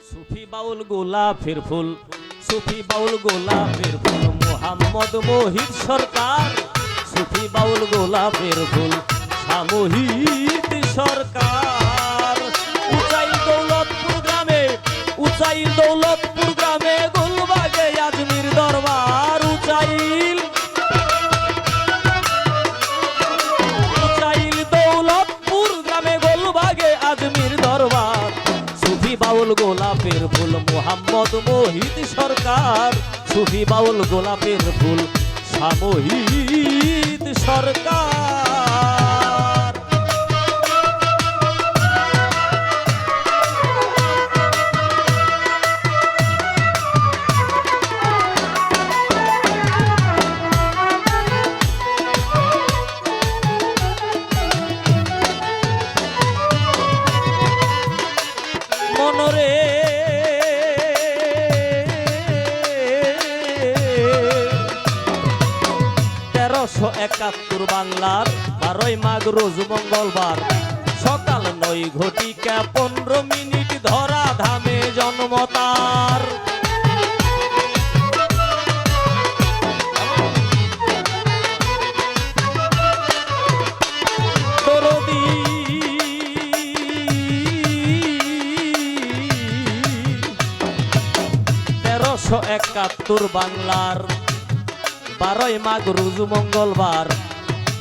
সুফি বাউল গোলাপের ফুল, সুফি বাউল গোলাপের ফুল, মোহাম্মদ মোহিত সরকার। সুফি বাউল গোলাপের ফুল, সামহিত সরকার। উচাই দৌলতপুর গ্রামে, উচাই দৌলতপুর গ্রামে, গোলবাগে আজমির দরবার। উচাইল উচাইল দৌলতপুর গ্রামে, গোলবাগে আজমির দরবার। সুফি বাউল গোলাপের ফুল, মোহাম্মদ মোহিত সরকার। সুফি বাউল গোলাপের ফুল, সামহিত সরকার। মনরে 1371 বাংলার 12ই মাঘ রোজ মঙ্গলবার, সকাল 9:15 ধরা ধামে জন্ম তার। দরদি 1371 বাংলার 12ই মাঘ রোজ মঙ্গলবার,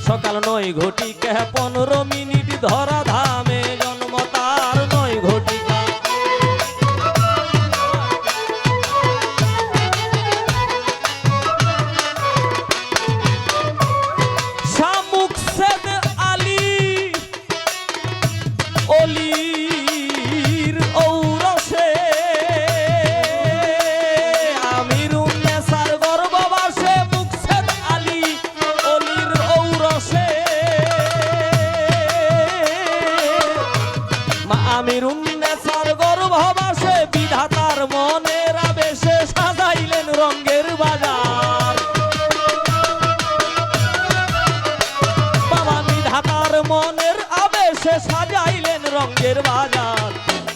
সকাল 9:15 ধরা ধামে জন্ম তার। 9 ঘটিকা শাহ মুকসেদ আলী অলির ঔরসে, আমিরুন্নেসার গর্ভবাসে, বিধাতার মনের আবেশে সাজাইলেন রঙ্গের বাজার। বাবা বিধাতার মনের আবেশে সাজাইলেন রঙ্গের বাজার।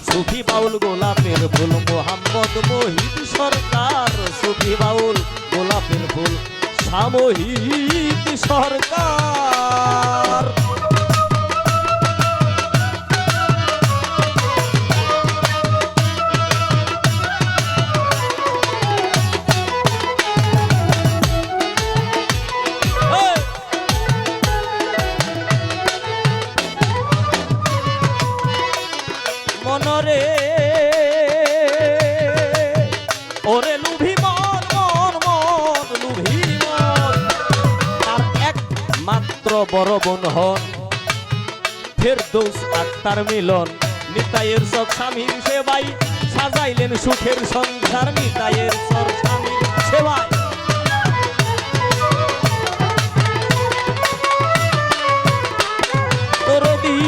সুফি বাউল গোলাপের ফুল, মোহাম্মদ মোহিত সরকার। সুফি বাউল গোলাপের ফুল, সামহিত সরকার। মনরে ওরে লুভি মন, মন মন লুভি মন, তার একমাত্র বড় বোন হন ফেরদৌস আক্তার মিলন। নিতাইয়ের সব স্বামীর সেবাই সাজাইলেন সুখের সংসার। নিতাইয়ের সব স্বামীর সেবায় দরদি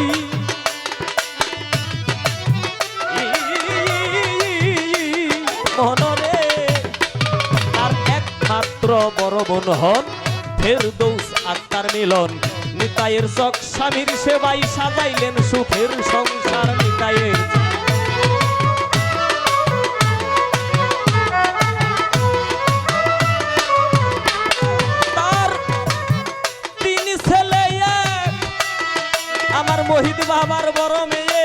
মনরে তার একমাত্র বড় বোন হন ফেরদৌস আক্তার মিলন। নিতাইয়ের চক স্বামীর সেবাই সাজাইলেন সুখের সংসার। নিতাইয়ের তার 3 ছেলে, আমার মোহিত বাবার বড় মেয়ে।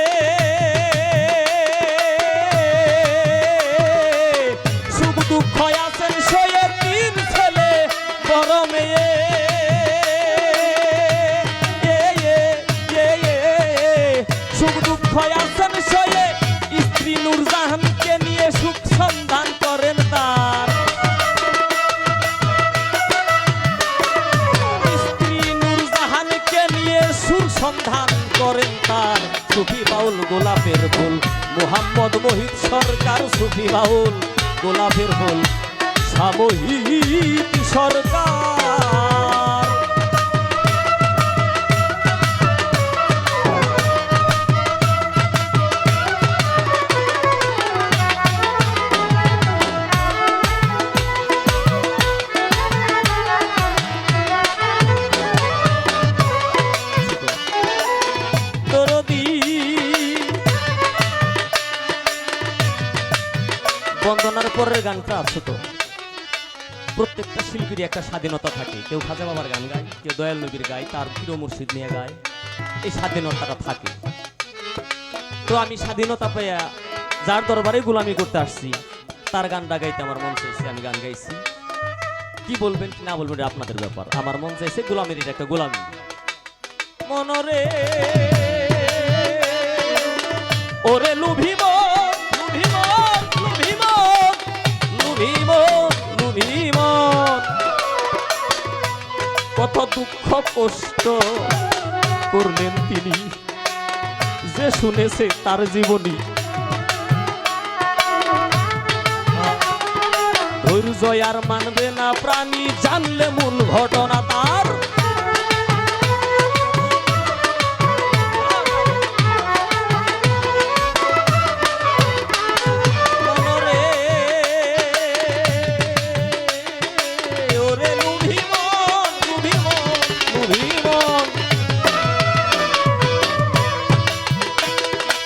সুখ দুঃখ আছেন সয়ে 3 ছেলে বড় মেয়ে। সুখ দুঃখ আছেন সয়ে, স্ত্রী নূরজাহানকে নিয়ে সুখ সন্ধান করেন তার। স্ত্রী নূরজাহানকে নিয়ে সুখ সন্ধান করেন তার। সুফি বাউল গোলাপের ফুল, মোহাম্মদ মোহিত সরকার। সুফি বাউল গোলাপের ফুল, সামহিত সরকার। বন্দনার পরের গানটা আছে তো, প্রত্যেকটা শিল্পীর একটা স্বাধীনতা থাকে। কেউ খাজা বাবার গান গায়, কেউ দয়াল নবীর গায়, তার প্রিয় মুর্শিদ নিয়ে গায়। এই স্বাধীনতাটা থাকে। তো আমি স্বাধীনতা পেয়ে যার দরবারে গোলামি করতে আসছি, তার গানটা গাইতে আমার মন চাইছে, আমি গান গাইছি। কি বলবেন কি না বলবেন আপনাদের ব্যাপার। আমার মন চাইছে গোলামের একটা গোলামি। মনরে ওরে লুভিব লুভিব লুভিব লুভিব লুভিব, কত দুঃখ কষ্ট করলেন তিনি, যে শুনেছে তার জীবনী। ধৈর্য আর মানবে না প্রাণী, জানলে মূল ঘটনা তার।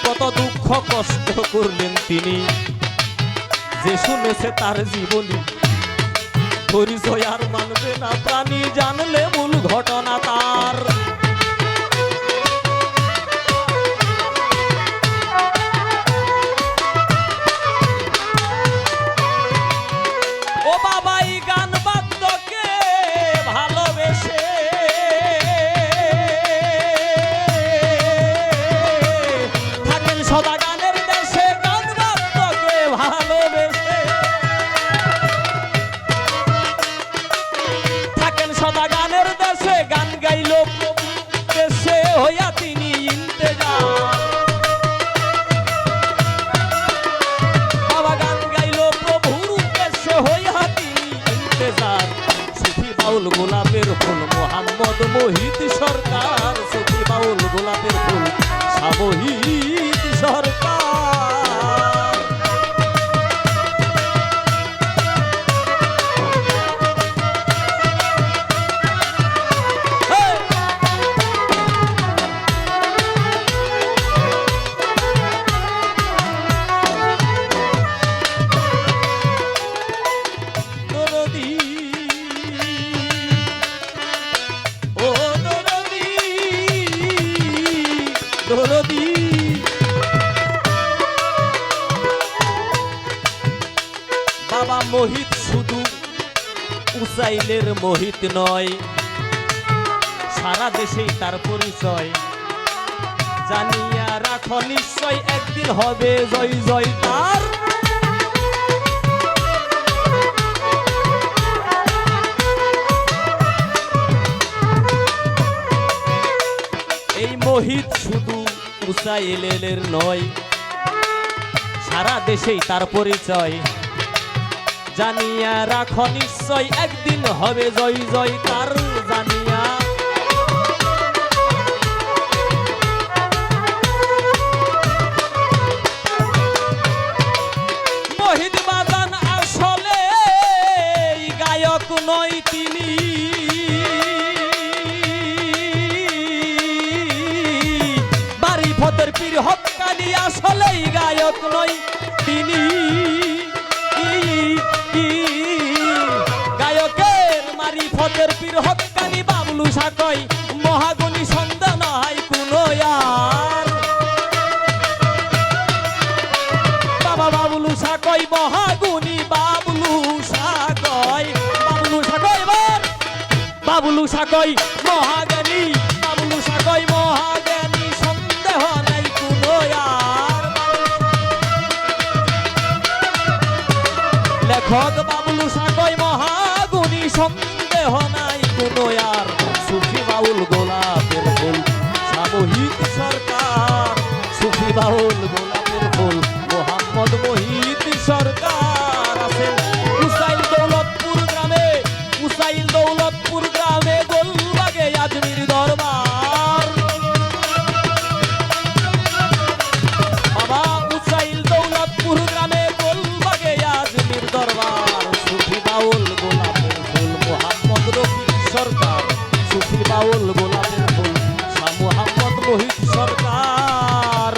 কত দুঃখ কষ্ট করলেন তিনি, যে শুনেছে তার জীবনী। পরিচয় আর মানবে না প্রাণী, জানলে মূল ঘটনা তার। ও বাবাই গান বাদ্যকে ভালোবেসে থাকেন সদা গানের দেশে, গান বাদ্যকে ভালোবেসে থাকেন সদা গানের দেশে। গান গাইল দেশে হইয়া তিনি ইন্তেজার, বাবা গান গাইল প্রভুর দেশে হইয়া তিনি ইন্তেজার। সুফি বাউল গোলাপের ফুল মোহাম্মদ মোহিত সরকার, সুফি বাউল গোলাপের ফুল সামহিত সরকার। দরদী ও দরদী দরদী, বাবা মোহিত শুধু উসাইলের মোহিত নয়, সারা দেশেই তার পরিচয়। জানিয়া রাখো নিশ্চয় একদিন হবে জয় জয় তার। এই মোহিত শুধু উসাইলের নয়, সারা দেশেই তার পরিচয়। জানিয়া রাখো নিশ্চয় একদিন হবে জয় জয় তার। জানিয়া মোহিত বাজান আসলে গায়ক নয় তিনি, বাড়ি ফতের পীর হক্কানি আসলেই গায়ক নয় তিনি। গায়কের মারিফতের পীর হক্কানি বাবলু সাকয়, মহাগুণী সন্ধ্যা নয় কোনো আর। বাবা বাবলু সাকয় মহাগুণী, বাবলু সাকয়, বাবলু সাকয় বার, বাবলু সাকয় মহাজ্ঞানী, বাবলু সাকয় মহাজ্ঞানী, সন্দেহ নাই কোনো আর। লেখক বাবলু সাকয় মহাগুণী, সন্দেহ নাই কোনো আর। সুফি বাউল গোলাপের ফুল সামহিত সরকার, সুফি বাউল গোলাপের ফুল মোহাম্মদ মোহিত সরকার। আছেন উসাইল দৌলতপুর গ্রামে, উসাইল দৌলতপুর গ্রামে, গোলবাগে আজমির দরবার। বাবা উসাইল দৌলতপুর গ্রামে, গোলবাগে আজমির দরবার। সুফি বাউল গোলাপের ফুল মোহাম্মদ রফিক সরকার, সুফি বাউল গোলাপের ফুল শাহ মোহাম্মদ মোহিত সরকার।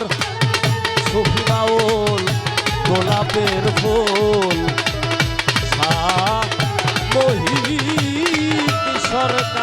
সুফি বাউল গোলাপের ফুল মহিত সরকার